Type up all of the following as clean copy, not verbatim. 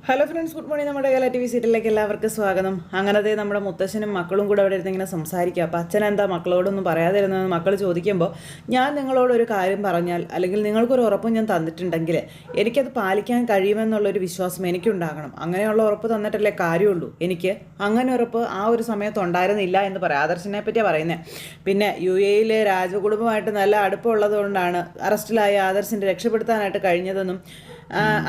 Hello friends, good morning. നമ്മുടെ Kerala T V സീറ്റിലേക്ക് എല്ലാവർക്കും സ്വാഗതം. അങ്ങനത്തെ നമ്മുടെ മുത്തശ്ശനും മക്കളും കൂടെ അവിടെ ഇരുന്ന് ഇങ്ങനെ സംസാരിക്കുക. അപ്പോൾ അച്ഛൻ എന്താ മക്കളോടൊന്നും പറയാതിരുന്നതെന്ന് മക്കൾ ചോദിക്കുമ്പോൾ, ഞാൻ നിങ്ങളോടൊരു കാര്യം പറഞ്ഞാൽ അല്ലെങ്കിൽ നിങ്ങൾക്കൊരു ഉറപ്പ് ഞാൻ തന്നിട്ടുണ്ടെങ്കിൽ എനിക്കത് പാലിക്കാൻ കഴിയുമെന്നുള്ളൊരു വിശ്വാസം എനിക്കുണ്ടാകണം. അങ്ങനെയുള്ള ഉറപ്പ് തന്നിട്ടല്ലേ കാര്യമുള്ളൂ. എനിക്ക് അങ്ങനെ ഉറപ്പ് ആ ഒരു സമയത്ത് ഉണ്ടായിരുന്നില്ല എന്ന് പറയാം. ആദർശിനെ പറ്റിയാണ് പറയുന്നത്. പിന്നെ UAE രാജകുടുംബമായിട്ട് നല്ല അടുപ്പമുള്ളത് കൊണ്ടാണ് അറസ്റ്റിലായ ആദർശിനെ രക്ഷപ്പെടുത്താനായിട്ട് കഴിഞ്ഞതെന്നും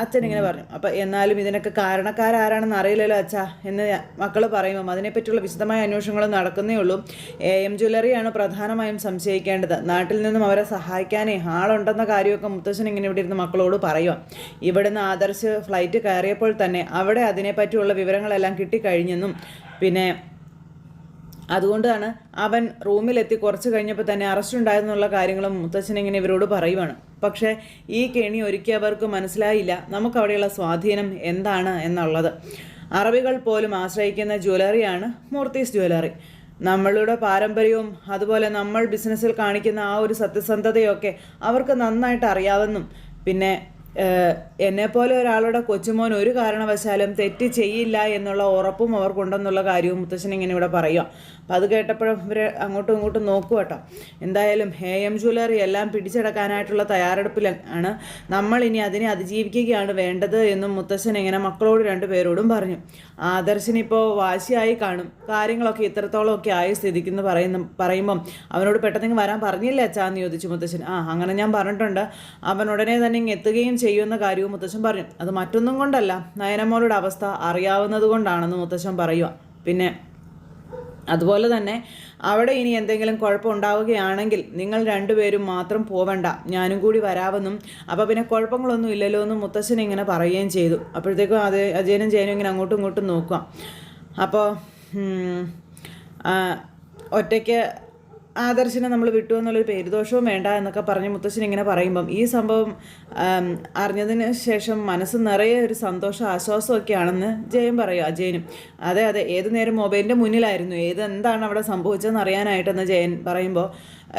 അച്ഛൻ ഇങ്ങനെ പറഞ്ഞു. അപ്പം എന്നാലും ഇതിനൊക്കെ കാരണക്കാരാരാണെന്ന് അറിയില്ലല്ലോ അച്ഛാ എന്ന് മക്കൾ പറയുമ്പം അതിനെപ്പറ്റിയുള്ള വിശദമായ അന്വേഷണങ്ങൾ നടക്കുന്നേ ഉള്ളൂ. AM ജ്വല്ലറിയാണ് പ്രധാനമായും സംശയിക്കേണ്ടത്. നാട്ടിൽ നിന്നും അവരെ സഹായിക്കാനേ ആളുണ്ടെന്ന കാര്യമൊക്കെ മുത്തശ്ശൻ ഇങ്ങനെ ഇവിടെ ഇരുന്ന് മക്കളോട് പറയുക. ഇവിടുന്ന് ആദർശ് ഫ്ലൈറ്റ് കയറിയപ്പോൾ തന്നെ അവിടെ അതിനെപ്പറ്റിയുള്ള വിവരങ്ങളെല്ലാം കിട്ടിക്കഴിഞ്ഞെന്നും പിന്നെ അതുകൊണ്ടാണ് അവൻ റൂമിലെത്തി കുറച്ച് കഴിഞ്ഞപ്പോൾ തന്നെ അറസ്റ്റ് ഉണ്ടായെന്നുള്ള കാര്യങ്ങളും മുത്തച്ഛൻ ഇങ്ങനെ ഇവരോട് പറയുവാണ്. പക്ഷേ ഈ കെണി ഒരുക്കിയവർക്ക് മനസ്സിലായില്ല നമുക്കവിടെയുള്ള സ്വാധീനം എന്താണ് എന്നുള്ളത്. അറബികൾ പോലും ആശ്രയിക്കുന്ന ജ്വല്ലറിയാണ് മൂർത്തീസ് ജ്വല്ലറി. നമ്മളുടെ പാരമ്പര്യവും അതുപോലെ നമ്മൾ ബിസിനസ്സിൽ കാണിക്കുന്ന ആ ഒരു സത്യസന്ധതയൊക്കെ അവർക്ക് നന്നായിട്ട് അറിയാമെന്നും പിന്നെ എന്നെപ്പോലെ ഒരാളുടെ കൊച്ചുമോൻ ഒരു കാരണവശാലും തെറ്റ് ചെയ്യില്ല എന്നുള്ള ഉറപ്പും അവർക്കുണ്ടെന്നുള്ള കാര്യവും മുത്തശ്ശൻ ഇങ്ങനെ ഇവിടെ പറയുക. അപ്പം അത് കേട്ടപ്പോഴും ഇവർ അങ്ങോട്ടും ഇങ്ങോട്ടും നോക്കുക കേട്ടോ. എന്തായാലും AM ജ്വല്ലറി എല്ലാം പിടിച്ചെടുക്കാനായിട്ടുള്ള തയ്യാറെടുപ്പിലാണ്. നമ്മളിനി അതിനെ അതിജീവിക്കുകയാണ് വേണ്ടത് എന്നും മുത്തശ്ശൻ ഇങ്ങനെ മക്കളോട് രണ്ടുപേരോടും പറഞ്ഞു. ആദർശിനിപ്പോൾ വാശിയായി കാണും. കാര്യങ്ങളൊക്കെ ഇത്രത്തോളമൊക്കെ ആയ സ്ഥിതിക്കെന്ന് പറയുമ്പം അവനോട് പെട്ടെന്ന് വരാൻ പറഞ്ഞില്ല അച്ഛാന്ന് ചോദിച്ചു മുത്തശ്ശൻ. അങ്ങനെ ഞാൻ പറഞ്ഞിട്ടുണ്ട്. അവൻ ഉടനെ തന്നെ ഇങ്ങ് എത്തുകയും ചെയ്യുന്ന കാര്യവും മുത്തശ്ശൻ പറഞ്ഞു. അത് മറ്റൊന്നും കൊണ്ടല്ല, നയനമോളുടെ അവസ്ഥ അറിയാവുന്നത് കൊണ്ടാണെന്ന് മുത്തശ്ശൻ പറയുക. പിന്നെ അതുപോലെ തന്നെ അവിടെ ഇനി എന്തെങ്കിലും കുഴപ്പമുണ്ടാവുകയാണെങ്കിൽ നിങ്ങൾ രണ്ടുപേരും മാത്രം പോവണ്ട, ഞാനും കൂടി വരാമെന്നും അപ്പോൾ പിന്നെ കുഴപ്പങ്ങളൊന്നും ഇല്ലല്ലോ എന്നും മുത്തശ്ശൻ ഇങ്ങനെ പറയുകയും ചെയ്തു. അപ്പോഴത്തേക്കും അജയനും ജയനും ഇങ്ങനെ അങ്ങോട്ടും ഇങ്ങോട്ടും നോക്കുക. അപ്പോൾ ഒറ്റയ്ക്ക് ആദർശിനെ നമ്മൾ വിട്ടു എന്നുള്ളൊരു പേരുദോഷവും വേണ്ട എന്നൊക്കെ പറഞ്ഞ് മുത്തശ്ശൻ ഇങ്ങനെ പറയുമ്പം ഈ സംഭവം അറിഞ്ഞതിന് ശേഷം മനസ്സ് നിറയെ ഒരു സന്തോഷം ആശ്വാസമൊക്കെയാണെന്ന് ജയൻ പറയുക. അജയനും അതെ ഏത് നേരം മൊബൈലിൻ്റെ മുന്നിലായിരുന്നു, എന്താണ് അവിടെ സംഭവിച്ചതെന്ന് അറിയാനായിട്ടെന്ന് ജയൻ പറയുമ്പോൾ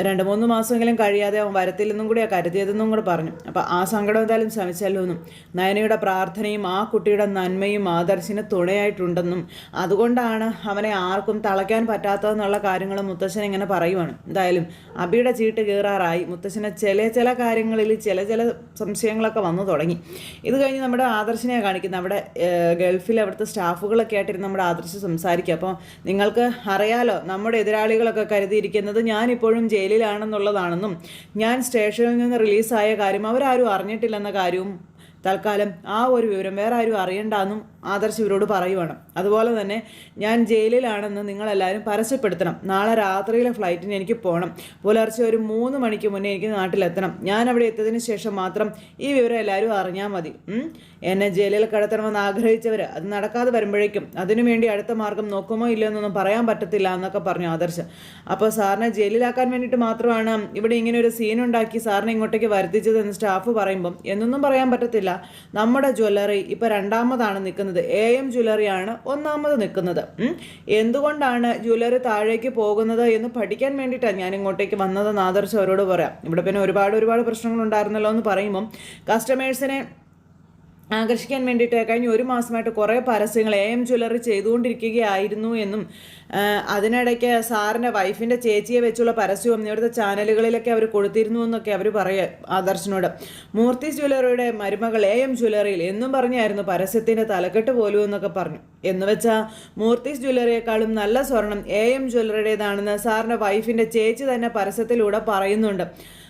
2-3 മാസമെങ്കിലും കഴിയാതെ അവൻ വരത്തില്ലെന്നും കൂടിയാണ് കരുതിയതെന്നും കൂടെ പറഞ്ഞു. അപ്പോൾ ആ സങ്കടം എന്തായാലും ശമിച്ചല്ലോ എന്നും നയനയുടെ പ്രാർത്ഥനയും ആ കുട്ടിയുടെ നന്മയും ആദർശിന് തുണയായിട്ടുണ്ടെന്നും അതുകൊണ്ടാണ് അവനെ ആർക്കും തളയ്ക്കാൻ പറ്റാത്തതെന്നുള്ള കാര്യങ്ങൾ മുത്തശ്ശൻ ഇങ്ങനെ പറയുവാണ്. എന്തായാലും അബിയുടെ ചീട്ട് കീറാറായി. മുത്തശ്ശന് ചില കാര്യങ്ങളിൽ ചില സംശയങ്ങളൊക്കെ വന്നു തുടങ്ങി. ഇത് കഴിഞ്ഞ് നമ്മുടെ ആദർശിനെ കാണിക്കുന്നത് അവിടെ ഗൾഫിൽ അവിടുത്തെ സ്റ്റാഫുകളൊക്കെ ആയിട്ടിരുന്ന് നമ്മുടെ ആദർശ് സംസാരിക്കുക. അപ്പോൾ നിങ്ങൾക്ക് അറിയാലോ, നമ്മുടെ എതിരാളികളൊക്കെ കരുതിയിരിക്കുന്നത് ഞാനിപ്പോഴും ജയിലിലാണെന്നുള്ളതാണെന്നും ഞാൻ സ്റ്റേഷനിൽ നിന്ന് റിലീസായ കാര്യം അവരാരും അറിഞ്ഞിട്ടില്ലെന്ന കാര്യവും തൽക്കാലം ആ ഒരു വിവരം വേറെ ആരും അറിയണ്ടെന്നും ആദർശ് ഇവരോട് പറയുവാണ്. അതുപോലെ തന്നെ ഞാൻ ജയിലിലാണെന്ന് നിങ്ങളെല്ലാവരും പരസ്യപ്പെടുത്തണം. നാളെ രാത്രിയിലെ ഫ്ലൈറ്റിന് എനിക്ക് പോകണം. പുലർച്ചെ ഒരു 3 മണിക്ക് മുന്നേ എനിക്ക് നാട്ടിലെത്തണം. ഞാൻ അവിടെ എത്തിയതിന് ശേഷം മാത്രം ഈ വിവരം എല്ലാവരും അറിഞ്ഞാൽ മതി. എന്നെ ജയിലിൽ കിടത്തണമെന്ന് ആഗ്രഹിച്ചവർ അത് നടക്കാതെ വരുമ്പോഴേക്കും അതിനുവേണ്ടി അടുത്ത മാർഗം നോക്കുമോ ഇല്ലയെന്നൊന്നും പറയാൻ പറ്റത്തില്ല എന്നൊക്കെ പറഞ്ഞു ആദർശ്. അപ്പോൾ സാറിനെ ജയിലിലാക്കാൻ വേണ്ടിയിട്ട് മാത്രമാണ് ഇവിടെ ഇങ്ങനെ ഒരു സീനുണ്ടാക്കി സാറിനെ ഇങ്ങോട്ടേക്ക് വരുത്തിച്ചതെന്ന് സ്റ്റാഫ് പറയുമ്പം എന്നൊന്നും പറയാൻ പറ്റത്തില്ല. നമ്മുടെ ജ്വല്ലറി ഇപ്പോൾ 2ാമതാണ് നിൽക്കുന്നത്. AM ജ്വല്ലറിയാണ് 1ാമത് നിൽക്കുന്നത്. എന്തുകൊണ്ടാണ് ജ്വല്ലറി താഴേക്ക് പോകുന്നത് എന്ന് പഠിക്കാൻ വേണ്ടിയിട്ടാണ് ഞാൻ ഇങ്ങോട്ടേക്ക് വന്നതെന്ന് ആദർശ് അവരോട് പറയാം. ഇവിടെ പിന്നെ ഒരുപാട് പ്രശ്നങ്ങളുണ്ടായിരുന്നല്ലോ എന്ന് പറയുമ്പം കസ്റ്റമേഴ്സിനെ ആകർഷിക്കാൻ വേണ്ടിയിട്ട് കഴിഞ്ഞ 1 മാസമായിട്ട് കുറേ പരസ്യങ്ങൾ AM ജ്വല്ലറി ചെയ്തുകൊണ്ടിരിക്കുകയായിരുന്നു എന്നും അതിനിടയ്ക്ക് സാറിൻ്റെ വൈഫിൻ്റെ ചേച്ചിയെ വെച്ചുള്ള പരസ്യവും ഇവിടുത്തെ ചാനലുകളിലൊക്കെ അവർ കൊടുത്തിരുന്നു എന്നൊക്കെ അവർ പറയുക ആദർശിനോട്. മൂർത്തീസ് ജ്വല്ലറിയുടെ മരുമകൾ AM ജ്വല്ലറിയിൽ എന്നും പറഞ്ഞായിരുന്നു പരസ്യത്തിൻ്റെ തലക്കെട്ട് പോലും എന്നൊക്കെ പറഞ്ഞു. എന്ന് വെച്ചാൽ മൂർത്തീസ് ജ്വല്ലറിയേക്കാളും നല്ല സ്വർണം AM ജ്വല്ലറിയുടേതാണെന്ന് സാറിൻ്റെ വൈഫിൻ്റെ ചേച്ചി തന്നെ പരസ്യത്തിലൂടെ പറയുന്നുണ്ട്.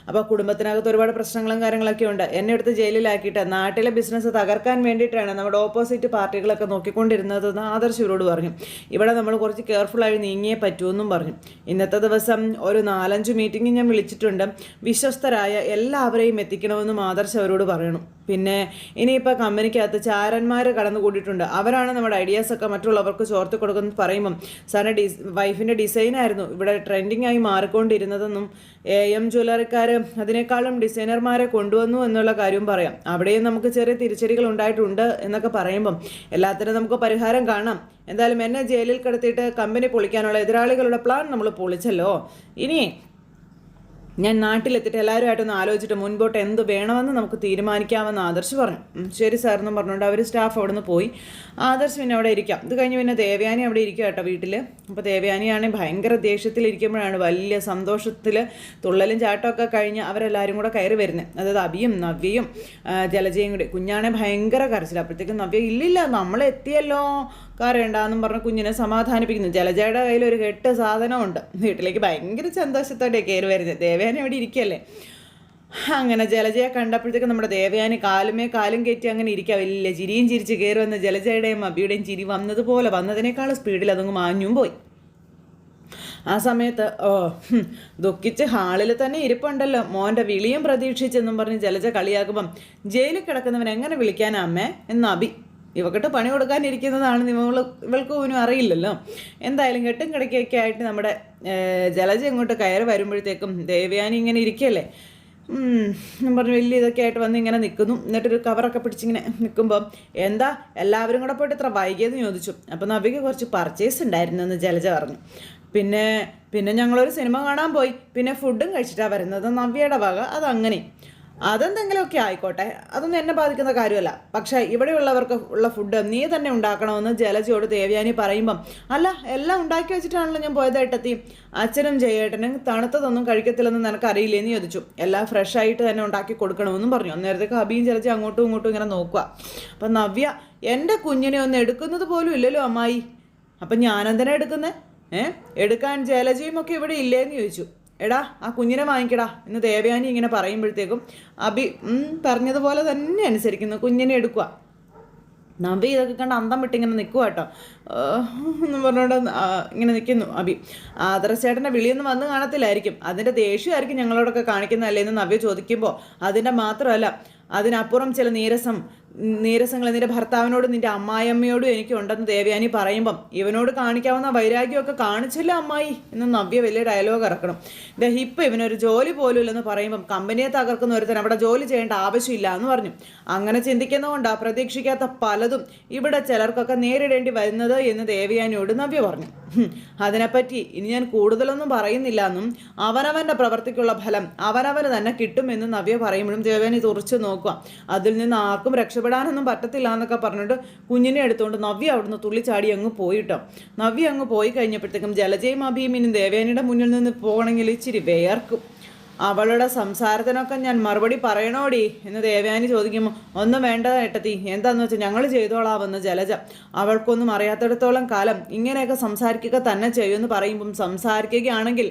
അപ്പോൾ കുടുംബത്തിനകത്ത് ഒരുപാട് പ്രശ്നങ്ങളും കാര്യങ്ങളൊക്കെ ഉണ്ട്. എന്നെ എടുത്ത് ജയിലിലാക്കിയിട്ട് നാട്ടിലെ ബിസിനസ് തകർക്കാൻ വേണ്ടിയിട്ടാണ് നമ്മുടെ ഓപ്പോസിറ്റ് പാർട്ടികളൊക്കെ നോക്കിക്കൊണ്ടിരുന്നതെന്ന് ആദർശ് ഇവരോട് പറഞ്ഞു. ഇവിടെ നമ്മൾ കുറച്ച് കെയർഫുള്ളായി നീങ്ങിയേ പറ്റുമെന്നും പറഞ്ഞു. ഇന്നത്തെ ദിവസം ഒരു 4-5 മീറ്റിംഗ് ഞാൻ വിളിച്ചിട്ടുണ്ട്. വിശ്വസ്തരായ എല്ലാവരെയും എത്തിക്കണമെന്നും ആദർശ് അവരോട് പറയണം. പിന്നെ ഇനിയിപ്പോൾ കമ്പനിക്കകത്ത് ചാരന്മാർ കടന്നു കൂടിയിട്ടുണ്ട്. അവരാണ് നമ്മുടെ ഐഡിയാസൊക്കെ മറ്റുള്ളവർക്ക് ചോർത്തി കൊടുക്കുന്നത് പറയുമ്പം സാറിൻ്റെ വൈഫിൻ്റെ ഡിസൈനായിരുന്നു ഇവിടെ ട്രെൻഡിങ് ആയി മാറിക്കൊണ്ടിരുന്നതെന്നും AM ജ്വല്ലറിക്കാർ അതിനേക്കാളും ഡിസൈനർമാരെ കൊണ്ടുവന്നു എന്നുള്ള കാര്യവും പറയാം. അവിടെയും നമുക്ക് ചെറിയ തിരിച്ചടികൾ ഉണ്ടായിട്ടുണ്ട് എന്നൊക്കെ പറയുമ്പം എല്ലാത്തിനും നമുക്ക് പരിഹാരം കാണാം. എന്തായാലും എന്നെ ജയിലിൽ കിടത്തിയിട്ട് കമ്പനി പൊളിക്കാനുള്ള എതിരാളികളുടെ പ്ലാൻ നമ്മൾ പൊളിച്ചല്ലോ. ഇനി ഞാൻ നാട്ടിലെത്തിയിട്ട് എല്ലാവരുമായിട്ടൊന്ന് ആലോചിച്ചിട്ട് മുൻപോട്ട് എന്ത് വേണമെന്ന് നമുക്ക് തീരുമാനിക്കാമെന്ന് ആദർശ് പറഞ്ഞു. ശരി സാർ എന്നും പറഞ്ഞുകൊണ്ട് അവർ സ്റ്റാഫ് അവിടെ നിന്ന് പോയി. ആദർശ് പിന്നെ അവിടെ ഇരിക്കാം. ഇത് കഴിഞ്ഞ് പിന്നെ ദേവയാനി അവിടെ ഇരിക്കുക കേട്ടോ വീട്ടിൽ. അപ്പോൾ ദേവയാനിയാണെങ്കിൽ ഭയങ്കര ദേഷ്യത്തിലിരിക്കുമ്പോഴാണ് വലിയ സന്തോഷത്തിൽ തുള്ളലും ചാട്ടമൊക്കെ കഴിഞ്ഞ് അവരെല്ലാവരും കൂടെ കയറി വരുന്നത്. അതായത് അഭിയും നവ്യയും ജലജയും കൂടി. കുഞ്ഞാണെ ഭയങ്കര കരച്ചില്ല. അപ്പോഴത്തേക്കും നവ്യ ഇല്ലില്ല നമ്മളെത്തിയല്ലോ കരയണ്ടെന്നും പറഞ്ഞ് കുഞ്ഞിനെ സമാധാനിപ്പിക്കുന്നു. ജലജയുടെ കയ്യിൽ ഒരു കെട്ട് സാധനമുണ്ട്. വീട്ടിലേക്ക് ഭയങ്കര സന്തോഷത്തോടെ കയറി വരുന്നത്. ദേവയാനി അവിടെ ഇരിക്കുകയല്ലേ. അങ്ങനെ ജലജയെ കണ്ടപ്പോഴത്തേക്കും നമ്മുടെ ദേവയാനി കാലും കയറ്റി അങ്ങനെ ഇരിക്കുക. വലിയ ചിരിയും ചിരിച്ച് കയറി വന്ന് ജലജയുടെയും അബിയുടെയും ചിരി വന്നതുപോലെ വന്നതിനേക്കാൾ സ്പീഡിൽ അതങ്ങ് മാഞ്ഞും പോയി. ആ സമയത്ത് ദുഃഖിച്ച് ഹാളിൽ തന്നെ ഇരിപ്പുണ്ടല്ലോ, മോൻ്റെ വിളിയും പ്രതീക്ഷിച്ചെന്നും പറഞ്ഞ് ജലജ കളിയാക്കുമ്പം ജയിലിൽ കിടക്കുന്നവൻ എങ്ങനെ വിളിക്കാനാ അമ്മേ എന്ന് അബി. ഇവക്കിട്ട് പണി കൊടുക്കാനിരിക്കുന്നതാണ് ഇവൾക്ക് പോലും അറിയില്ലല്ലോ. എന്തായാലും കെട്ടും കിടക്കൊക്കെ ആയിട്ട് നമ്മുടെ ജലജ ഇങ്ങോട്ട് കയറി വരുമ്പോഴത്തേക്കും ദേവയാനി ഇങ്ങനെ ഇരിക്കുകയല്ലേ. പറഞ്ഞു വലിയ ഇതൊക്കെ ആയിട്ട് വന്ന് ഇങ്ങനെ നിൽക്കുന്നു. എന്നിട്ടൊരു കവറൊക്കെ പിടിച്ചിങ്ങനെ നിൽക്കുമ്പം എന്താ എല്ലാവരും കൂടെ പോയിട്ട് ഇത്ര വൈകിയെന്ന് ചോദിച്ചു. അപ്പം നവ്യക്ക് കുറച്ച് പർച്ചേസ് ഉണ്ടായിരുന്നു എന്ന് ജലജ പറഞ്ഞു. പിന്നെ ഞങ്ങളൊരു സിനിമ കാണാൻ പോയി, പിന്നെ ഫുഡും കഴിച്ചിട്ടാണ് വരുന്നത് നവ്യയുടെ വക. അതങ്ങനെ അതെന്തെങ്കിലുമൊക്കെ ആയിക്കോട്ടെ, അതൊന്നും എന്നെ ബാധിക്കുന്ന കാര്യമല്ല. പക്ഷേ ഇവിടെയുള്ളവർക്ക് ഉള്ള ഫുഡ് നീ തന്നെ ഉണ്ടാക്കണമെന്ന് ജലജയോട് ദേവയാനി പറയുമ്പം അല്ല എല്ലാം ഉണ്ടാക്കി വെച്ചിട്ടാണല്ലോ ഞാൻ പോയതായിട്ടെത്തി. അച്ഛനും ജയേട്ടനും തണുത്തതൊന്നും കഴിക്കത്തില്ലെന്ന് നിനക്കറിയില്ലേന്ന് ചോദിച്ചു. എല്ലാം ഫ്രഷായിട്ട് തന്നെ ഉണ്ടാക്കി കൊടുക്കണമെന്നും പറഞ്ഞു. അന്നേരത്തേക്ക് അബിയും ജലജ അങ്ങോട്ടും ഇങ്ങോട്ടും ഇങ്ങനെ നോക്കുക. അപ്പം നവ്യ എൻ്റെ കുഞ്ഞിനെ ഒന്ന് എടുക്കുന്നത് പോലും ഇല്ലല്ലോ അമ്മായി. അപ്പം ഞാനെന്തിനാ എടുക്കുന്നത്? എടുക്കാൻ ജലജയും ഒക്കെ ഇവിടെ ഇല്ലേന്ന് ചോദിച്ചു. എടാ ആ കുഞ്ഞിനെ വാങ്ങിക്കടാ എന്ന് ദേവയാനി ഇങ്ങനെ പറയുമ്പോഴത്തേക്കും അബി പറഞ്ഞതുപോലെ തന്നെ അനുസരിക്കുന്നു. കുഞ്ഞിനെ എടുക്കുക. നവ്യ ഇതൊക്കെ കണ്ട് അന്തം വിട്ടിങ്ങനെ നിൽക്കുക കേട്ടോ എന്ന് പറഞ്ഞുകൊണ്ട് ഇങ്ങനെ നിൽക്കുന്നു അബി. ആദർശേട്ടൻ്റെ വിളിയൊന്നും വന്ന് കാണത്തില്ലായിരിക്കും, അതിൻ്റെ ദേഷ്യമായിരിക്കും ഞങ്ങളോടൊക്കെ കാണിക്കുന്നതല്ലേ എന്ന് നവ്യ ചോദിക്കുമ്പോൾ അതിൻ്റെ മാത്രമല്ല അതിനപ്പുറം ചില നീരസങ്ങൾ നിന്റെ ഭർത്താവിനോടും നിന്റെ അമ്മായിയമ്മയോടും എനിക്കുണ്ടെന്ന് ദേവയാനി പറയുമ്പം ഇവനോട് കാണിക്കാവുന്ന വൈരാഗ്യമൊക്കെ കാണിച്ചില്ല അമ്മായി എന്ന് നവ്യ വലിയ ഡയലോഗ് ഇറക്കണം. ഇപ്പം ഇവനൊരു ജോലി പോലും ഇല്ലെന്ന് പറയുമ്പം കമ്പനിയെ തകർക്കുന്ന ഒരുത്തൻ അവിടെ ജോലി ചെയ്യേണ്ട ആവശ്യമില്ല എന്ന് പറഞ്ഞു. അങ്ങനെ ചിന്തിക്കുന്നതുകൊണ്ടാണ് പ്രതീക്ഷിക്കാത്ത പലതും ഇവിടെ ചിലർക്കൊക്കെ നേരിടേണ്ടി വരുന്നത് എന്ന് ദേവയാനിയോട് നവ്യ പറഞ്ഞു. അതിനെപ്പറ്റി ഇനി ഞാൻ കൂടുതലൊന്നും പറയുന്നില്ല എന്നും അവനവൻ്റെ പ്രവർത്തിക്കുള്ള ഫലം അവനവന് തന്നെ കിട്ടുമെന്ന് നവ്യ പറയുമ്പോഴും ദേവയാനി തുറച്ചു നോക്കുക. അതിൽ നിന്ന് ആർക്കും രക്ഷപ്പെടാനൊന്നും പറ്റത്തില്ല എന്നൊക്കെ പറഞ്ഞിട്ട് കുഞ്ഞിനെ എടുത്തുകൊണ്ട് നവ്യ അവിടുന്ന് തുള്ളിച്ചാടി അങ്ങ് പോയിട്ടോ. നവ്യ അങ്ങ് പോയി കഴിഞ്ഞപ്പോഴത്തേക്കും ജലജയും അഭിയും ദേവയാനിയുടെ മുന്നിൽ നിന്ന് പോകണമെങ്കിൽ ഇച്ചിരി വേർക്കും. അവളുടെ സംസാരത്തിനൊക്കെ ഞാൻ മറുപടി പറയണോടി എന്ന് ദേവയാനി ചോദിക്കുമ്പോൾ ഒന്നും വേണ്ട ഏട്ടത്തി, എന്താണെന്ന് വെച്ചാൽ ഞങ്ങൾ ചെയ്തോളാമെന്ന് ജലജ. അവൾക്കൊന്നും അറിയാത്തിടത്തോളം കാലം ഇങ്ങനെയൊക്കെ സംസാരിക്കുക തന്നെ ചെയ്യുമെന്ന് പറയുമ്പം സംസാരിക്കുകയാണെങ്കിൽ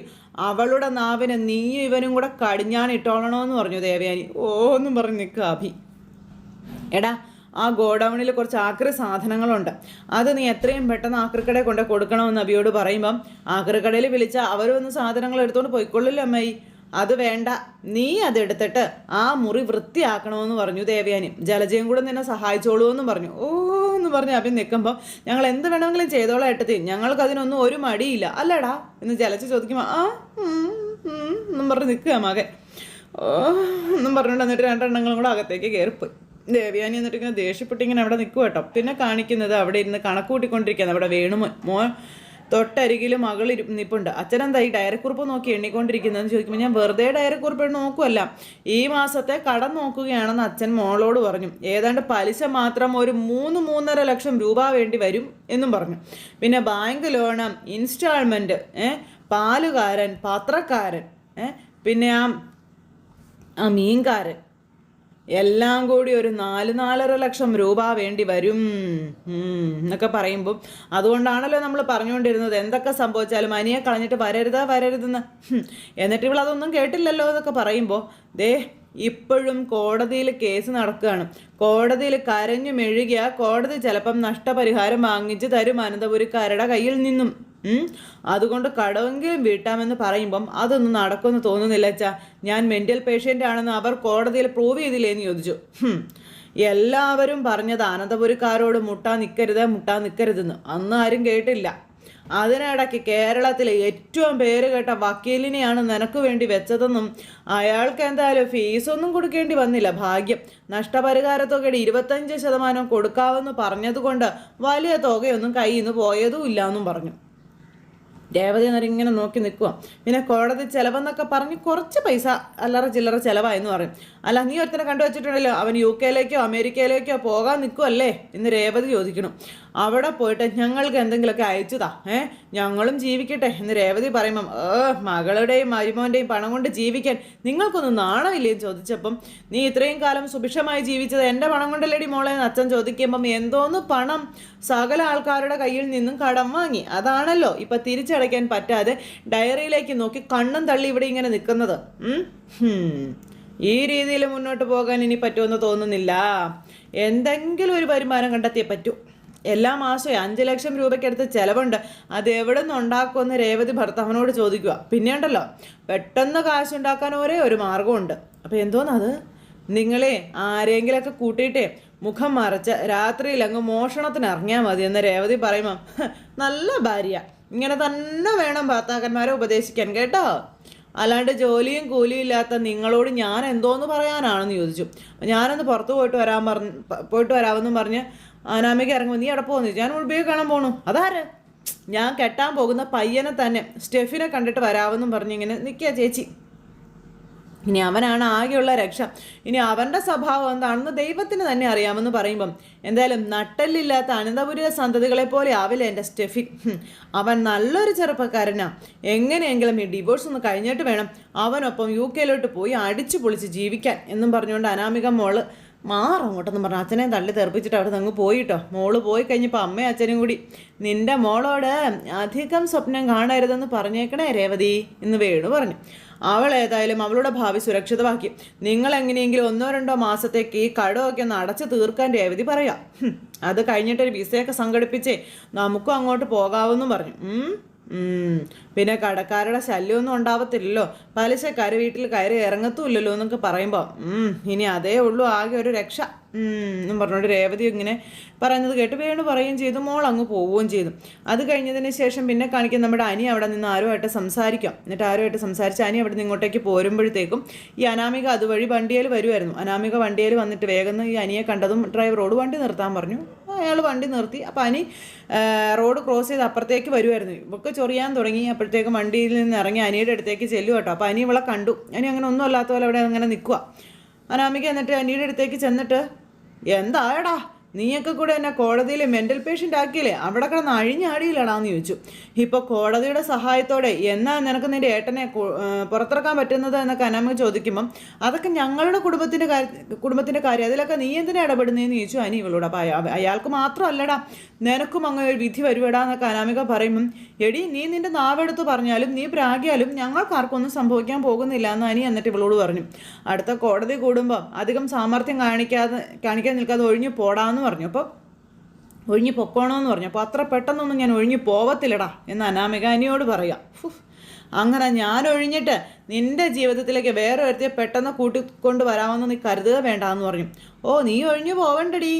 അവളുടെ നാവിനെ നീയും ഇവനും കൂടെ കടിഞ്ഞാണിട്ടോളണമെന്ന് പറഞ്ഞു ദേവയാനി. ഓന്നും പറഞ്ഞ് നിൽക്കുക അഭി. എടാ ആ ഗോഡൗണിൽ കുറച്ച് ആക്രി സാധനങ്ങളുണ്ട്, അത് നീ എത്രയും പെട്ടെന്ന് ആക്രിക്കടയിൽ കൊണ്ട് കൊടുക്കണമെന്ന് അബിയോട് പറയുമ്പം ആക്രിക്കടയിൽ വിളിച്ചാൽ അവരൊന്ന് സാധനങ്ങൾ എടുത്തുകൊണ്ട് പോയിക്കൊള്ളില്ല അമ്മായി. അത് വേണ്ട, നീ അതെടുത്തിട്ട് ആ മുറി വൃത്തിയാക്കണമെന്ന് പറഞ്ഞു ദേവയാനി. ജലജയും കൂടെ നിന്നെ സഹായിച്ചോളൂ എന്നും പറഞ്ഞു. ഓ എന്ന് പറഞ്ഞ് അഭി നിൽക്കുമ്പോൾ ഞങ്ങൾ എന്ത് വേണമെങ്കിലും ചെയ്തോളാം ഏട്ടത്തി, ഞങ്ങൾക്ക് അതിനൊന്നും ഒരു മടിയില്ല അല്ലടാ എന്ന് ജലജ ചോദിക്കുമ്പോൾ എന്നും പറഞ്ഞ് നിൽക്കുക മകൻ. എന്നും പറഞ്ഞുകൊണ്ട് എന്നിട്ട് രണ്ടെണ്ണങ്ങളും കൂടെ അകത്തേക്ക് കയറിപ്പോയി. ദേവയാനി എന്നിട്ട് ഇങ്ങനെ ദേഷ്യപ്പെട്ട് ഇങ്ങനെ അവിടെ നിൽക്കുക കേട്ടോ. പിന്നെ കാണിക്കുന്നത് അവിടെ ഇരുന്ന് കണക്ക് കൂട്ടിക്കൊണ്ടിരിക്കുകയാണ് അവിടെ വേണുമോൻ. തൊട്ടരികിൽ മകൾ നിൽപ്പുണ്ട്. അച്ഛനെന്താ ഈ ഡയറിക്കുറിപ്പ് നോക്കി എണ്ണിക്കൊണ്ടിരിക്കുന്നതെന്ന് ചോദിക്കുമ്പോൾ ഞാൻ വെറുതെ ഡയറിക്കുറിപ്പ് നോക്കുമല്ല, ഈ മാസത്തെ കടം നോക്കുകയാണെന്ന് അച്ഛൻ മോളോട് പറഞ്ഞു. ഏതാണ്ട് പലിശ മാത്രം ഒരു 3-3.5 ലക്ഷം രൂപ വേണ്ടി വരും എന്നും പറഞ്ഞു. പിന്നെ ബാങ്ക് ലോണ്, ഇൻസ്റ്റാൾമെൻറ്റ്, പാലുകാരൻ, പത്രക്കാരൻ, പിന്നെ ആ മീൻകാരൻ, എല്ലാം കൂടി ഒരു 4-4.5 ലക്ഷം രൂപ വേണ്ടി വരും എന്നൊക്കെ പറയുമ്പം അതുകൊണ്ടാണല്ലോ നമ്മൾ പറഞ്ഞുകൊണ്ടിരുന്നത് എന്തൊക്കെ സംഭവിച്ചാലും അനിയെ കളഞ്ഞിട്ട് വരരുതെന്ന്. എന്നിട്ട് ഇവളതൊന്നും കേട്ടില്ലല്ലോ എന്നൊക്കെ പറയുമ്പോൾ ഇപ്പോഴും കോടതിയിൽ കേസ് നടക്കുകയാണ്. കോടതിയിൽ കരഞ്ഞു മെഴുകിയ കോടതി ചിലപ്പം നഷ്ടപരിഹാരം വാങ്ങിച്ച് തരും അനന്തപുരിക്കാരുടെ കയ്യിൽ നിന്നും. അതുകൊണ്ട് കടമെങ്കിലും വീട്ടാമെന്ന് പറയുമ്പം അതൊന്നും നടക്കുമെന്ന് തോന്നുന്നില്ല അച്ഛാ. ഞാൻ മെൻ്റൽ പേഷ്യൻ്റ് ആണെന്ന് അവർ കോടതിയിൽ പ്രൂവ് ചെയ്തില്ലേന്ന് ചോദിച്ചു. എല്ലാവരും പറഞ്ഞത് അനന്തപുരിക്കാരോട് മുട്ടാൻ നിൽക്കരുതെന്ന്. അന്ന് ആരും കേട്ടില്ല. അതിനിടയ്ക്ക് കേരളത്തിലെ ഏറ്റവും പേര് കേട്ട വക്കീലിനെയാണ് നിനക്ക് വേണ്ടി വെച്ചതെന്നും അയാൾക്ക് എന്തായാലും ഫീസൊന്നും കൊടുക്കേണ്ടി വന്നില്ല, ഭാഗ്യം. നഷ്ടപരിഹാരത്തുകയുടെ 25% കൊടുക്കാമെന്ന് പറഞ്ഞതുകൊണ്ട് വലിയ തുകയൊന്നും കയ്യിൽ നിന്ന് പോയതും ഇല്ല എന്നും പറഞ്ഞു. രേവതി എന്നേരം ഇങ്ങനെ നോക്കി നിൽക്കുക. പിന്നെ കോടതി ചിലവെന്നൊക്കെ പറഞ്ഞ് കുറച്ച് പൈസ അല്ലറ ചില്ലറ ചിലവായെന്ന് പറയും. അല്ല, നീ ഒരുത്തനെ കണ്ടുവച്ചിട്ടുണ്ടല്ലോ, അവൻ UK അമേരിക്കയിലേക്കോ പോകാൻ നിൽക്കുമല്ലേ എന്ന് രേവതി ചോദിക്കണം. അവിടെ പോയിട്ട് ഞങ്ങൾക്ക് എന്തെങ്കിലുമൊക്കെ അയച്ചുതാ, ഞങ്ങളും ജീവിക്കട്ടെ എന്ന് രേവതി പറയുമ്പം മകളുടെയും മരുമോൻ്റെയും പണം കൊണ്ട് ജീവിക്കാൻ നിങ്ങൾക്കൊന്നും നാണമില്ലേന്ന് ചോദിച്ചപ്പം, നീ ഇത്രയും കാലം സുഭിക്ഷമായി ജീവിച്ചത് എൻ്റെ പണം കൊണ്ടല്ലേടി മോളെ എന്ന് അച്ഛൻ ചോദിക്കുമ്പം, എന്തോന്ന് പണം, സകല ആൾക്കാരുടെ കയ്യിൽ നിന്നും കടം വാങ്ങി, അതാണല്ലോ ഇപ്പം തിരിച്ചടയ്ക്കാൻ പറ്റാതെ ഡയറിയിലേക്ക് നോക്കി കണ്ണും തള്ളി ഇവിടെ ഇങ്ങനെ നിൽക്കുന്നത്. ഈ രീതിയിൽ മുന്നോട്ട് പോകാൻ ഇനി പറ്റുമെന്ന് തോന്നുന്നില്ല. എന്തെങ്കിലും ഒരു വരുമാനം കണ്ടെത്തിയേ പറ്റൂ. എല്ലാ മാസവും 5 ലക്ഷം രൂപയ്ക്കടുത്ത് ചിലവുണ്ട്, അത് എവിടെ നിന്ന് ഉണ്ടാക്കുമെന്ന് രേവതി ഭർത്താവിനോട് ചോദിക്കുക. പിന്നെ ഉണ്ടല്ലോ, പെട്ടെന്ന് കാശുണ്ടാക്കാൻ ഒരേ ഒരു മാർഗമുണ്ട്. അപ്പോൾ എന്തോന്നത്, നിങ്ങളെ ആരെങ്കിലൊക്കെ കൂട്ടിയിട്ടേ മുഖം മറച്ച് രാത്രിയിൽ അങ്ങ് മോഷണത്തിന് ഇറങ്ങിയാൽ മതി എന്ന് രേവതി പറയുമ്പം, നല്ല ഭാര്യ, ഇങ്ങനെ തന്നെ വേണം ഭർത്താക്കന്മാരെ ഉപദേശിക്കാൻ കേട്ടോ, അല്ലാണ്ട് ജോലിയും കൂലിയും ഇല്ലാത്ത നിങ്ങളോട് ഞാൻ എന്തോന്ന് പറയാനാണെന്ന് ചോദിച്ചു. ഞാനൊന്ന് പുറത്ത് പോയിട്ട് വരാമെന്നും പറഞ്ഞ് അനാമിക ഇറങ്ങുമ്പോൾ, നീ അവിടെ പോകുന്നു, ഞാൻ ഉൾബിയെ കാണാൻ പോകണു. അതാര്? ഞാൻ കെട്ടാൻ പോകുന്ന പയ്യനെ തന്നെ, സ്റ്റെഫിനെ കണ്ടിട്ട് വരാമെന്നും പറഞ്ഞിങ്ങനെ നിൽക്കുക ചേച്ചി. ഇനി അവനാണ് ആകെയുള്ള രക്ഷ, ഇനി അവൻ്റെ സ്വഭാവം എന്താണെന്ന് ദൈവത്തിന് തന്നെ അറിയാമെന്ന് പറയുമ്പം, എന്തായാലും നട്ടല്ലില്ലാത്ത അനന്തപുരിയ സന്തതികളെ പോലെ ആവില്ല എൻ്റെ സ്റ്റെഫി. അവൻ നല്ലൊരു ചെറുപ്പക്കാരനാ. എങ്ങനെയെങ്കിലും ഈ ഡിവോഴ്സ് ഒന്ന് കഴിഞ്ഞിട്ട് വേണം അവനൊപ്പം UK പോയി അടിച്ചു പൊളിച്ച് ജീവിക്കാൻ എന്നും പറഞ്ഞുകൊണ്ട് അനാമിക മോള് മാറങ്ങോട്ടെന്ന് പറഞ്ഞു അച്ഛനെ തള്ളി തെറിപ്പിച്ചിട്ട് അവിടെ നിന്ന് അങ്ങ് പോയിട്ടോ. മോള് പോയി കഴിഞ്ഞപ്പോൾ അമ്മയും അച്ഛനും കൂടി, നിന്റെ മോളോട് അധികം സ്വപ്നം കാണരുതെന്ന് പറഞ്ഞേക്കണേ രേവതി എന്ന് വേണു പറഞ്ഞു. അവൾ ഏതായാലും അവളുടെ ഭാവി സുരക്ഷിതമാക്കി. നിങ്ങൾ എങ്ങനെയെങ്കിലും 1-2 മാസത്തേക്ക് ഈ കടമൊക്കെ ഒന്ന് അടച്ചു തീർക്കാൻ രേവതി പറയാം. അത് കഴിഞ്ഞിട്ടൊരു വിസയൊക്കെ സംഘടിപ്പിച്ചേ നമുക്കും അങ്ങോട്ട് പോകാമെന്നും പറഞ്ഞു. പിന്നെ കടക്കാരുടെ ശല്യമൊന്നും ഉണ്ടാവത്തില്ലല്ലോ, പലിശക്കാർ വീട്ടിൽ കയറി ഇറങ്ങത്തുമില്ലല്ലോ എന്നൊക്കെ പറയുമ്പോൾ, ഇനി അതേ ഉള്ളൂ ആകെ ഒരു രക്ഷ എന്നും പറഞ്ഞുകൊണ്ട് രേവതി ഇങ്ങനെ പറയുന്നത് കേട്ട് വേണു പറയുകയും ചെയ്തു. മോൾ അങ്ങ് പോവുകയും ചെയ്തു. അത് കഴിഞ്ഞതിന് ശേഷം പിന്നെ കാണിക്കാൻ നമ്മുടെ അനി അവിടെ നിന്ന് ആരുമായിട്ട് സംസാരിക്കാം. എന്നിട്ട് ആരുമായിട്ട് സംസാരിച്ച് അനി അവിടെ നിന്ന് ഇങ്ങോട്ടേക്ക് പോരുമ്പോഴത്തേക്കും ഈ അനാമിക അതുവഴി വണ്ടിയിൽ വരുമായിരുന്നു. അനാമിക വണ്ടിയിൽ വന്നിട്ട് വേഗം ഈ അനിയെ കണ്ടതും ഡ്രൈവറോട് വണ്ടി നിർത്താൻ പറഞ്ഞു. അയാൾ വണ്ടി നിർത്തി. അപ്പോൾ അനി റോഡ് ക്രോസ് ചെയ്ത് അപ്പുറത്തേക്ക് വരുമായിരുന്നു. ഇവൾക്ക് ചൊറിയാൻ തുടങ്ങി. അപ്പോഴത്തേക്കും വണ്ടിയിൽ നിന്ന് ഇറങ്ങി അനിയുടെ അടുത്തേക്ക് ചെല്ലും കേട്ടോ. അപ്പോൾ അനി ഇവളെ കണ്ടു. അനി അങ്ങനെ ഒന്നും അല്ലാത്ത പോലെ അവിടെ അങ്ങനെ നിൽക്കുക. അനാമിക എന്നിട്ട് അനിയുടെ അടുത്തേക്ക് ചെന്നിട്ട്, എന്തായടാ നീയൊക്കെ കൂടെ എന്നെ കോടതിയിൽ മെൻ്റൽ പേഷ്യൻ്റ് ആക്കിയില്ലേ, അവിടെ കിടന്ന് അഴിഞ്ഞാടിയില്ലടാന്ന് ചോദിച്ചു. ഇപ്പോൾ കോടതിയുടെ സഹായത്തോടെ എന്നാ നിനക്ക് നിൻ്റെ ഏട്ടനെ പുറത്തിറക്കാൻ പറ്റുന്നത് എന്നൊക്കെ അനാമിക ചോദിക്കുമ്പം, അതൊക്കെ ഞങ്ങളുടെ കുടുംബത്തിൻ്റെ കാര്യം, അതിലൊക്കെ നീ എന്തിനാ ഇടപെടുന്നതെന്ന് ചോദിച്ചു അനി ഇവളോട്. അപ്പോൾ അയാൾക്ക് മാത്രമല്ലടാ, നിനക്കും അങ്ങനെ ഒരു വിധി വരുവിടാന്നൊക്കെ അനാമിക പറയുമ്പം, എടി നീ നിൻ്റെ നാവെടുത്ത് പറഞ്ഞാലും നീ പ്രാഗിയാലും ഞങ്ങൾക്കാർക്കൊന്നും സംഭവിക്കാൻ പോകുന്നില്ല എന്ന് അനി എന്നിട്ട് ഇവളോട് പറഞ്ഞു. അടുത്ത കോടതി കൂടുമ്പം അധികം സാമർത്ഥ്യം കാണിക്കാൻ നിൽക്കാതെ ഒഴിഞ്ഞു പോടാന്ന് പറഞ്ഞു. അപ്പോൾ ഒഴിഞ്ഞു പൊക്കോണമെന്ന് പറഞ്ഞു. അപ്പോൾ അത്ര പെട്ടെന്നൊന്നും ഞാൻ ഒഴിഞ്ഞു പോവത്തില്ലടാ എന്ന് അനാമിക അനിയോട് പറയാം. അങ്ങനെ ഞാൻ ഒഴിഞ്ഞിട്ട് നിൻ്റെ ജീവിതത്തിലേക്ക് വേറെ ഒരുത്തിയെ പെട്ടെന്ന് കൂട്ടിക്കൊണ്ട് വരാമെന്ന് നീ കരുതുക വേണ്ടാന്ന് പറഞ്ഞു. ഓ നീ ഒഴിഞ്ഞു പോവണ്ടടി,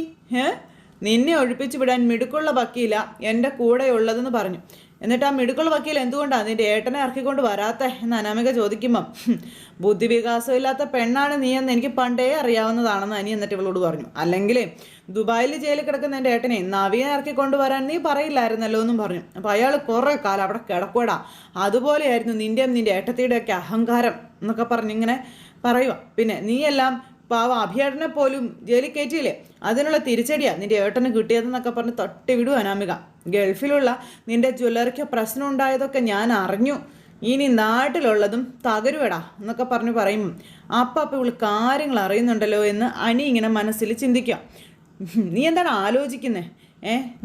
നിന്നെ ഒഴിപ്പിച്ച് വിടാൻ മിടുക്കുള്ള വക്കീല എൻ്റെ കൂടെയുള്ളതെന്ന് പറഞ്ഞു. എന്നിട്ട് ആ മിടുക്കുള്ള വക്കീൽ എന്തുകൊണ്ടാണ് നിൻ്റെ ഏട്ടനെ ഇറക്കിക്കൊണ്ട് വരാത്തേ എന്ന് അനാമിക ചോദിക്കുമ്പം, ബുദ്ധിവികാസമില്ലാത്ത പെണ്ണാണ് നീ എന്ന് എനിക്ക് പണ്ടേ അറിയാവുന്നതാണെന്ന് അനി എന്നിട്ട് ഇവളോട് പറഞ്ഞു. അല്ലെങ്കിൽ ദുബായിൽ ജയിലിൽ കിടക്കുന്ന എൻ്റെ ഏട്ടനെ നവീനെ ഇറക്കിക്കൊണ്ട് വരാൻ നീ പറയില്ലായിരുന്നല്ലോ എന്നും പറഞ്ഞു. അപ്പോൾ അയാൾ കുറേ കാലം അവിടെ കിടക്കൂടാ, അതുപോലെയായിരുന്നു നിൻ്റെയും നിൻ്റെ ഏട്ടത്തിയുടെയൊക്കെ അഹങ്കാരം എന്നൊക്കെ പറഞ്ഞിങ്ങനെ പറയുക. പിന്നെ നീയെല്ലാം പാവ അഭിയേട്ടനെ പോലും ജയിലിൽ കയറ്റിയില്ലേ, അതിനുള്ള തിരിച്ചടിയാ നിൻ്റെ ഏട്ടന് കിട്ടിയതെന്നൊക്കെ പറഞ്ഞ് തട്ടി വിടും അനാമിക. ഗൾഫിലുള്ള നിൻ്റെ ജ്വല്ലറിക്ക് പ്രശ്നം ഉണ്ടായതൊക്കെ ഞാൻ അറിഞ്ഞു, ഇനി നാട്ടിലുള്ളതും തകരുവടാ എന്നൊക്കെ പറഞ്ഞു പറയും. അപ്പം ഇവൾ കാര്യങ്ങൾ അറിയുന്നുണ്ടല്ലോ എന്ന് അനി ഇങ്ങനെ മനസ്സിൽ ചിന്തിക്കുക. നീ എന്താണ് ആലോചിക്കുന്നേ?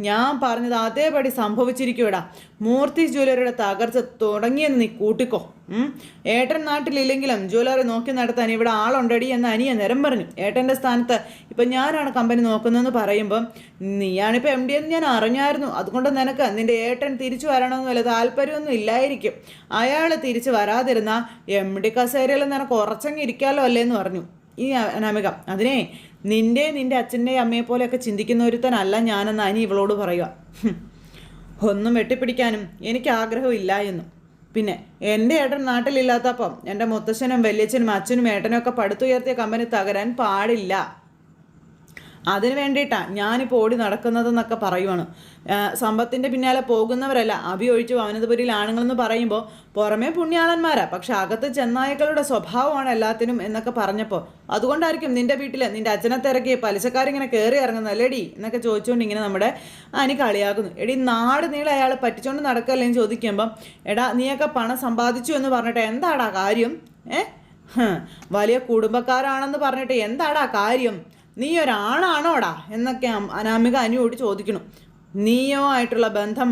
ഞാൻ പറഞ്ഞത് അതേപടി സംഭവിച്ചിരിക്കുവിടാ. മൂർത്തി ജ്വല്ലറിയുടെ തകർച്ച തുടങ്ങിയെന്ന് നീ കൂട്ടിക്കോ. ഏട്ടൻ നാട്ടിലില്ലെങ്കിലും ജ്വല്ലറി നോക്കി നടത്താൻ ഇവിടെ ആളുണ്ടടി എന്ന് അനിയ നേരം പറഞ്ഞു. ഏട്ടൻ്റെ സ്ഥാനത്ത് ഇപ്പം ഞാനാണ് കമ്പനി നോക്കുന്നതെന്ന് പറയുമ്പം, നീയാണിപ്പോൾ MD എന്ന് ഞാൻ അറിഞ്ഞായിരുന്നു, അതുകൊണ്ട് നിനക്ക് നിൻ്റെ ഏട്ടൻ തിരിച്ചു വരണമെന്ന് വല്ല താല്പര്യമൊന്നും ഇല്ലായിരിക്കും. അയാൾ തിരിച്ചു വരാതിരുന്ന MD കസേരയിൽ നിനക്ക് ഉറച്ചങ്ങി ഇരിക്കാമല്ലോ അല്ലേന്ന് പറഞ്ഞു ഈ അനാമിക. അതിനെ നിൻ്റെ അച്ഛൻ്റെയും അമ്മയെ പോലെയൊക്കെ ചിന്തിക്കുന്ന ഒരുത്തനല്ല ഞാനെന്ന് അനി ഇവളോട് പറയുക. ഒന്നും വെട്ടിപ്പിടിക്കാനും എനിക്ക് ആഗ്രഹമില്ല എന്നും. പിന്നെ എൻ്റെ ഏട്ടൻ നാട്ടിലില്ലാത്തപ്പം എൻ്റെ മുത്തശ്ശനും വല്യച്ഛനും അച്ഛനും ഏട്ടനും ഒക്കെ പടുത്തുയർത്തിയ കമ്പനി തകരാൻ പാടില്ല. അതിന് വേണ്ടിയിട്ടാണ് ഞാനിപ്പോൾ ഓടി നടക്കുന്നതെന്നൊക്കെ പറയുവാണ്. സമ്പത്തിൻ്റെ പിന്നാലെ പോകുന്നവരല്ല അഭി ഒഴിച്ചു അവനന്തപുരിയിൽ ആണുങ്ങളെന്ന് പറയുമ്പോൾ പുറമേ പുണ്യാളന്മാരാ, പക്ഷെ അകത്ത് ചെന്നായ്ക്കളുടെ സ്വഭാവമാണ് എല്ലാത്തിനും എന്നൊക്കെ പറഞ്ഞപ്പോൾ അതുകൊണ്ടായിരിക്കും നിൻ്റെ വീട്ടിൽ നിൻ്റെ അച്ഛനെ തിരക്കി പലിശക്കാരിങ്ങനെ കയറി ഇറങ്ങുന്നല്ലേടി എന്നൊക്കെ ചോദിച്ചുകൊണ്ട് ഇങ്ങനെ നമ്മുടെ അനി കളിയാക്കുന്നു. എടി നാട് നീളെ അയാൾ പറ്റിച്ചുകൊണ്ട് നടക്കല്ലേന്ന് ചോദിക്കുമ്പം എടാ നീയൊക്കെ പണം സമ്പാദിച്ചു എന്ന് പറഞ്ഞിട്ട് എന്താടാ കാര്യം? വലിയ കുടുംബക്കാരാണെന്ന് പറഞ്ഞിട്ട് എന്താടാ കാര്യം? നീ ഒരാണാണോടാ എന്നൊക്കെ അനാമിക അനിയോട് ചോദിക്കണം. നീയോ ആയിട്ടുള്ള ബന്ധം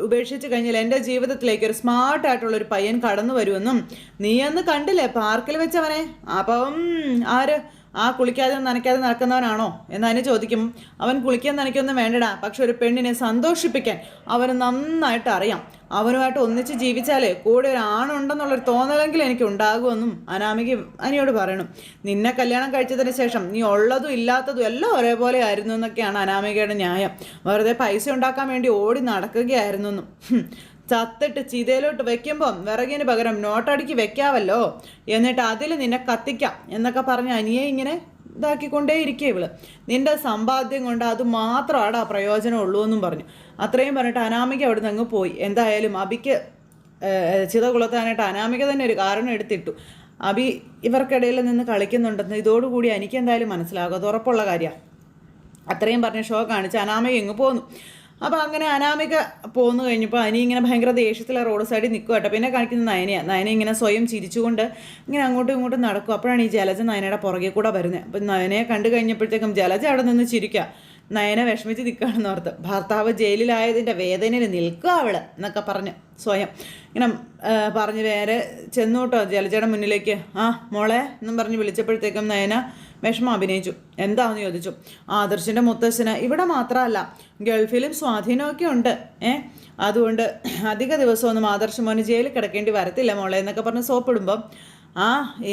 ഉപേക്ഷിച്ച് കഴിഞ്ഞാൽ എൻ്റെ ജീവിതത്തിലേക്ക് ഒരു സ്മാർട്ടായിട്ടുള്ളൊരു പയ്യൻ കടന്നു വരുമെന്നും നീയൊന്ന് കണ്ടില്ലേ പാർക്കിൽ വെച്ചവനെ? അപ്പം ആര് ആ കുളിക്കാതെ നനയ്ക്കാതെ നടക്കുന്നവനാണോ എന്നതിന് ചോദിക്കും. അവൻ കുളിക്കാൻ നനയ്ക്കൊന്നും വേണ്ടടാ, പക്ഷെ ഒരു പെണ്ണിനെ സന്തോഷിപ്പിക്കാൻ അവന് നന്നായിട്ട് അറിയാം. അവനുമായിട്ട് ഒന്നിച്ച് ജീവിച്ചാലേ കൂടെ ഒരു ആണുണ്ടെന്നുള്ളൊരു തോന്നലെങ്കിലും എനിക്ക് ഉണ്ടാകുമെന്നും അനാമിക അനിയോട് പറയണം. നിന്നെ കല്യാണം കഴിച്ചതിന് ശേഷം നീ ഉള്ളതും ഇല്ലാത്തതും എല്ലാം ഒരേപോലെ ആയിരുന്നു എന്നൊക്കെയാണ് അനാമികയുടെ ന്യായം. വെറുതെ പൈസ ഉണ്ടാക്കാൻ വേണ്ടി ഓടി നടക്കുകയായിരുന്നു എന്നും. ചത്തിട്ട് ചിതയിലോട്ട് വെക്കുമ്പം വിറകിന് പകരം നോട്ടടിക്ക് വെക്കാവല്ലോ, എന്നിട്ട് അതിൽ നിന്നെ കത്തിക്കാം എന്നൊക്കെ പറഞ്ഞ് അനിയെ ഇങ്ങനെ ഇതാക്കിക്കൊണ്ടേ ഇരിക്കുക ഇവള്. നിന്റെ സമ്പാദ്യം കൊണ്ട് അത് മാത്രമാണ് പ്രയോജനമുള്ളൂ എന്നും പറഞ്ഞു. അത്രയും പറഞ്ഞിട്ട് അനാമിക അവിടെ നിന്ന് അങ്ങ് പോയി. എന്തായാലും അബിക്ക് ചിത കൊളുത്താനായിട്ട് അനാമിക തന്നെ ഒരു കാരണം എടുത്തിട്ടു. അബി ഇവർക്കിടയിൽ നിന്ന് കളിക്കുന്നുണ്ടെന്ന് ഇതോടുകൂടി എനിക്ക് എന്തായാലും മനസ്സിലാകും, അത് ഉറപ്പുള്ള കാര്യമാണ്. അത്രയും പറഞ്ഞ് ഷോ കാണിച്ച് അനാമിക ഇങ്ങ് പോന്നു. അപ്പോൾ അങ്ങനെ അനാമിക പോന്നു കഴിഞ്ഞപ്പോൾ അനി ഇങ്ങനെ ഭയങ്കര ദേഷ്യത്തിൽ റോഡ് സൈഡിൽ നിൽക്കുക കേട്ടോ. പിന്നെ കാണിക്കുന്ന നയനയാണ്. നയന ഇങ്ങനെ സ്വയം ചിരിച്ചുകൊണ്ട് ഇങ്ങനെ അങ്ങോട്ടും ഇങ്ങോട്ടും നടക്കും. അപ്പോഴാണ് ഈ ജലജ നയനയുടെ പുറകെ കൂടെ വരുന്നത്. അപ്പം നയനയെ കണ്ടു കഴിഞ്ഞപ്പോഴത്തേക്കും ജലജ അവിടെ നിന്ന് ചിരിക്കുക. നയന വിഷമിച്ച് നിൽക്കുകയാണെന്ന് ഓർത്ത്. ഭർത്താവ് ജയിലിലായതിൻ്റെ വേദനയിൽ നിൽക്കുക അവൾ എന്നൊക്കെ പറഞ്ഞ് സ്വയം ഇങ്ങനെ പറഞ്ഞ് വേറെ ചെന്നു കേട്ടോ ജലജയുടെ മുന്നിലേക്ക്. ആ മോളെ എന്നും പറഞ്ഞ് വിളിച്ചപ്പോഴത്തേക്കും നയന വിഷമം അഭിനയിച്ചു. എന്താണെന്ന് ചോദിച്ചു. ആദർശിൻ്റെ മുത്തശ്ശന് ഇവിടെ മാത്രമല്ല ഗൾഫിലും സ്വാധീനമൊക്കെ ഉണ്ട്, അതുകൊണ്ട് അധിക ദിവസമൊന്നും ആദർശ് മോന് ജയിലിൽ കിടക്കേണ്ടി വരത്തില്ല മോളെ എന്നൊക്കെ പറഞ്ഞ് സോപ്പിടുമ്പം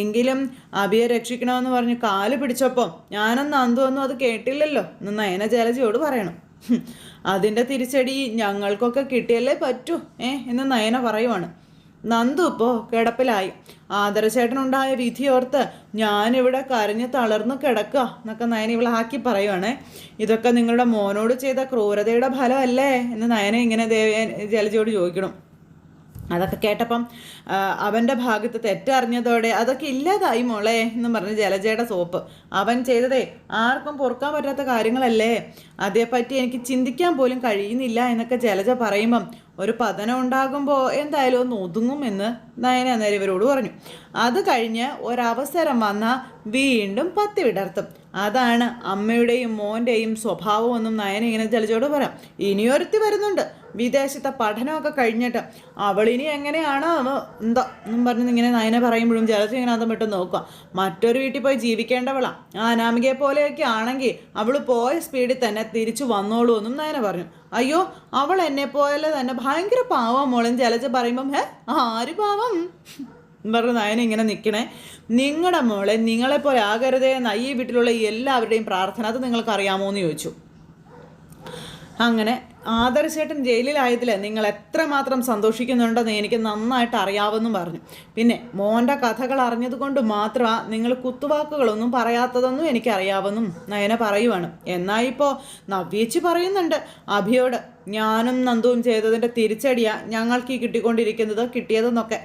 എങ്കിലും അഭിയെ രക്ഷിക്കണമെന്ന് പറഞ്ഞ് കാല് പിടിച്ചപ്പോൾ ഞാനൊന്നും അന്തൊന്നും അത് കേട്ടില്ലല്ലോ എന്ന് നയന ജലജയോട് പറയണം. അതിൻ്റെ തിരിച്ചടി ഞങ്ങൾക്കൊക്കെ കിട്ടിയല്ലേ പറ്റൂ എന്ന് നയന പറയുവാണ്. നന്ദു ഇപ്പോൾ കിടപ്പിലായി. ആദർശേട്ടനുണ്ടായ വിധിയോർത്ത് ഞാനിവിടെ കരഞ്ഞ് തളർന്നു കിടക്കുക എന്നൊക്കെ നയന ഇവളാക്കി പറയുവാണ്. ഇതൊക്കെ നിങ്ങളുടെ മോനോട് ചെയ്ത ക്രൂരതയുടെ ഫലമല്ലേ എന്ന് നയന ഇങ്ങനെ ജലജയോട് ചോദിക്കണം. അതൊക്കെ കേട്ടപ്പം അവൻ്റെ ഭാഗത്ത് തെറ്ററിഞ്ഞതോടെ അതൊക്കെ ഇല്ലാതായി മോളെ എന്നും പറഞ്ഞ് ജലജയുടെ സോപ്പ്. അവൻ ചെയ്തതേ ആർക്കും പൊറുക്കാൻ പറ്റാത്ത കാര്യങ്ങളല്ലേ, അതേപ്പറ്റി എനിക്ക് ചിന്തിക്കാൻ പോലും കഴിയുന്നില്ല എന്നൊക്കെ ജലജ പറയുമ്പം ഒരു പതനം ഉണ്ടാകുമ്പോൾ എന്തായാലും ഒന്ന് ഒതുങ്ങും എന്ന് നയന അന്നേരം ഇവരോട് പറഞ്ഞു. അത് കഴിഞ്ഞ് ഒരവസരം വന്നാൽ വീണ്ടും പത്തി വിടർത്തും. അതാണ് അമ്മയുടെയും മോൻ്റെയും സ്വഭാവമൊന്നും നയന ഇങ്ങനെ ജലജയോട് പറയാം. ഇനിയൊരുത്തി വരുന്നുണ്ട് വിദേശത്തെ പഠനമൊക്കെ കഴിഞ്ഞിട്ട്, അവളിനി എങ്ങനെയാണോ എന്താ എന്നും പറഞ്ഞ് ഇങ്ങനെ നയന പറയുമ്പോഴും ജലജ ഇങ്ങനെ അതം വിട്ട് നോക്കുക. മറ്റൊരു വീട്ടിൽ പോയി ജീവിക്കേണ്ടവളാണ്. ആ അനാമികയെ പോലെയൊക്കെ ആണെങ്കിൽ അവൾ പോയ സ്പീഡിൽ തന്നെ തിരിച്ചു വന്നോളൂ എന്നും നയന പറഞ്ഞു. അയ്യോ അവൾ എന്നെ പോലെ തന്നെ ഭയങ്കര പാവം മോളും ജലജ പറയുമ്പം ആര് പാവം പറഞ്ഞ് നയന ഇങ്ങനെ നിൽക്കണേ. നിങ്ങളുടെ മോളെ നിങ്ങളെപ്പോലെ ആകരുതേ എന്ന ഈ വീട്ടിലുള്ള എല്ലാവരുടെയും പ്രാർത്ഥന അത് നിങ്ങൾക്കറിയാമോ എന്ന് ചോദിച്ചു. അങ്ങനെ ആദർശേട്ടൻ ജയിലിലായതിൽ നിങ്ങൾ എത്രമാത്രം സന്തോഷിക്കുന്നുണ്ടെന്ന് എനിക്ക് നന്നായിട്ട് അറിയാമെന്നും പറഞ്ഞു. പിന്നെ മോൻ്റെ കഥകൾ അറിഞ്ഞതുകൊണ്ട് മാത്രമാണ് നിങ്ങൾ കുത്തുവാക്കുകളൊന്നും പറയാത്തതെന്നും എനിക്കറിയാമെന്നും നയന പറയുവാണ്. എന്നാൽ ഇപ്പോൾ നവ്യേച്ചി പറയുന്നുണ്ട് അഭിയോട് ഞാനും നന്ദുവും ചെയ്തതിൻ്റെ തിരിച്ചടിയാണ് ഞങ്ങൾക്ക് കിട്ടിക്കൊണ്ടിരിക്കുന്നത് കിട്ടിയതെന്നൊക്കെ.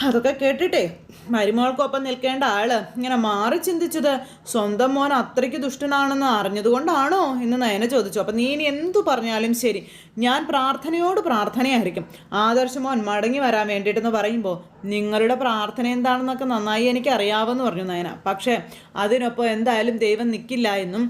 അതൊക്കെ കേട്ടിട്ടേ മരുമകൾക്കൊപ്പം നിൽക്കേണ്ട ആള് ഇങ്ങനെ മാറി ചിന്തിച്ചത് സ്വന്തം മോൻ അത്രയ്ക്ക് ദുഷ്ടനാണെന്ന് അറിഞ്ഞതുകൊണ്ടാണോ എന്ന് നയന ചോദിച്ചു. അപ്പം നീ ഇനി എന്തു പറഞ്ഞാലും ശരി ഞാൻ പ്രാർത്ഥനയോട് പ്രാർത്ഥനയായിരിക്കും ആദർശ മോൻ മടങ്ങി വരാൻ വേണ്ടിയിട്ടെന്ന് പറയുമ്പോൾ നിങ്ങളുടെ പ്രാർത്ഥന എന്താണെന്നൊക്കെ നന്നായി എനിക്ക് അറിയാമെന്ന് പറഞ്ഞു നയന. പക്ഷേ അതിനൊപ്പം എന്തായാലും ദൈവം നിൽക്കില്ല എന്നും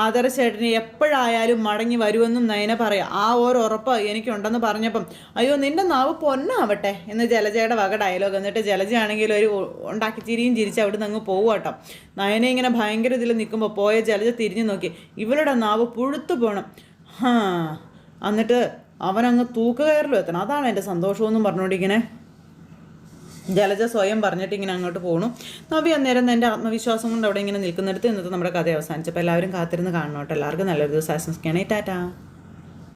ആദർശേട്ടന് എപ്പോഴായാലും മടങ്ങി വരുമെന്നും നയന പറയാം. ആ ഒരു ഉറപ്പ് എനിക്കുണ്ടെന്ന് പറഞ്ഞപ്പം അയ്യോ നിന്റെ നാവ് പൊന്നാവട്ടെ എന്ന് ജലജയുടെ വക ഡയലോഗ്. എന്നിട്ട് ജലജയാണെങ്കിൽ ഒരു ഉണ്ടാക്കി ചിരിയും ചിരിച്ച് അവിടെ നിന്ന് അങ്ങ് പോകുക കേട്ടോ. നയന ഇങ്ങനെ ഭയങ്കര ഇതിൽ നിൽക്കുമ്പോൾ പോയ ജലജ തിരിഞ്ഞു നോക്കി. ഇവളുടെ നാവ് പുഴുത്തു പോകണം. എന്നിട്ട് അവനങ്ങ് തൂക്കുകയറിലും എത്തണം, അതാണ് എൻ്റെ സന്തോഷമെന്നും പറഞ്ഞുകൊണ്ടിങ്ങനെ ജലജ സ്വയം പറഞ്ഞിട്ട് ഇങ്ങനെ അങ്ങോട്ട് പോകണം. നവ്യ അന്നേരം എൻ്റെ ആത്മവിശ്വാസം കൊണ്ട് അവിടെ ഇങ്ങനെ നിൽക്കുന്നിടത്ത് ഇന്നത്തെ നമ്മുടെ കഥ അവസാനിച്ചപ്പോൾ എല്ലാവരും കാത്തിരുന്ന് കാണണം കേട്ടോ. എല്ലാവർക്കും നല്ലൊരു ദിവസം ആശംസിക്കുകയാണ്. ടാറ്റാ.